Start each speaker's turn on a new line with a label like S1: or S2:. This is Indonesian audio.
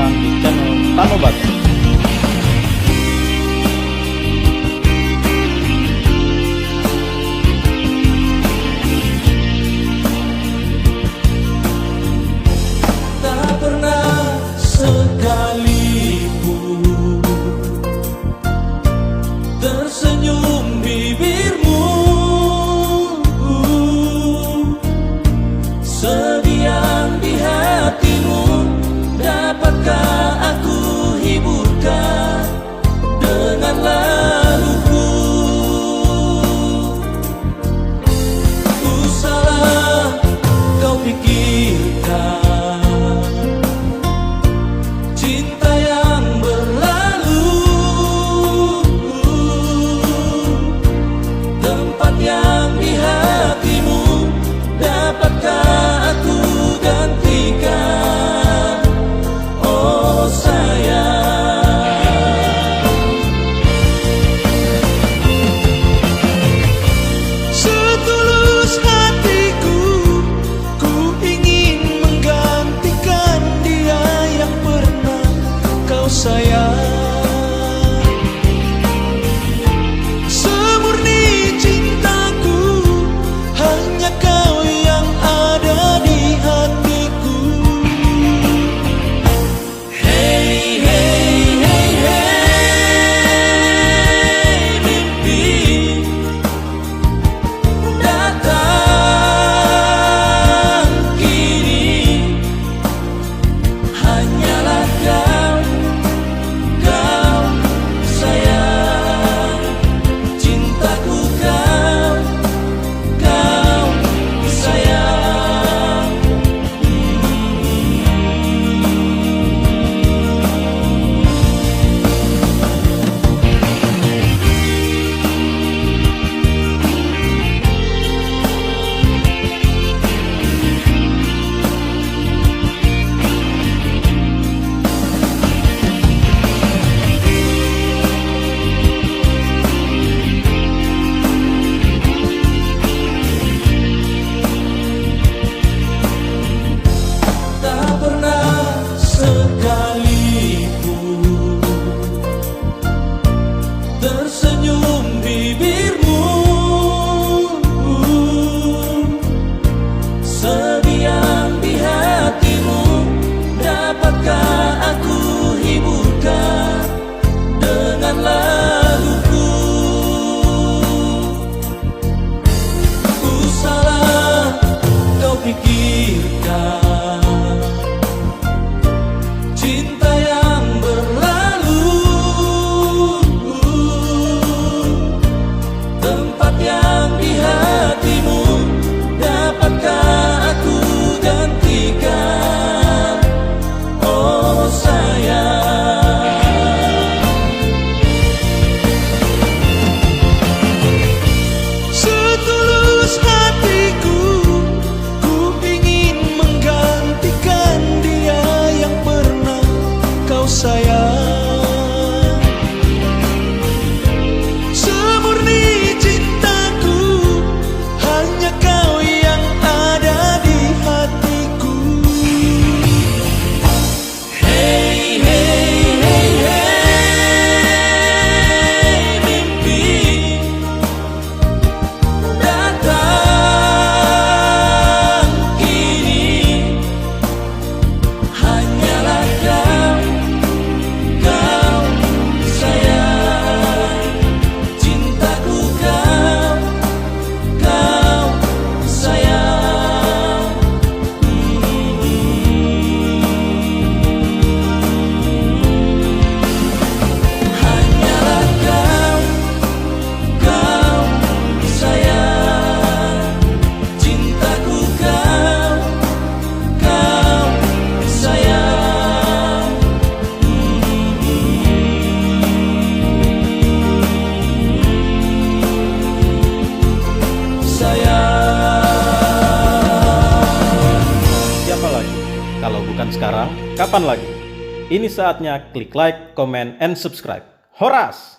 S1: datang di channel Tanobat.
S2: Tak pernah sekalipun tersenyum bibirmu, sediang di hatimu. Dapatkah aku hiburkan dengan laluku? Ku salah kau pikirkan cinta yang berlalu, tempat yang di hatimu. Dapatkah aku gantikan, oh sayang? Setulus hatiku, ku ingin menggantikan dia yang pernah kau sayang. Semurni cintaku, hanya kau yang ada di hatiku. Hey, hey, hey, hey, mimpi datang kini. Hanyalah kau sayang. Cintaku kau sayang. Tak pernah sekalipun tersenyum bibirmu, sediang di hatimu. Dapatkah aku hiburkan dengan laluku? Ku salah kau pikirkan cinta yang berlalu, tempat yang di hatimu. Dapatkah aku gantikan, oh sayang? Setulus hatiku, ku ingin menggantikan dia yang pernah kau sayang. Semurni cintaku, hanya kau yang ada di hatiku. Hey, hey, hey, hey, mimpi datang kini. Hanyalah kau sayang. Cintaku kau sayang. Hanyalah kau sayang. Cintaku kau sayang.
S1: Siapa lagi? Kalau bukan sekarang, kapan lagi? Ini saatnya klik like, comment, and subscribe. Horas!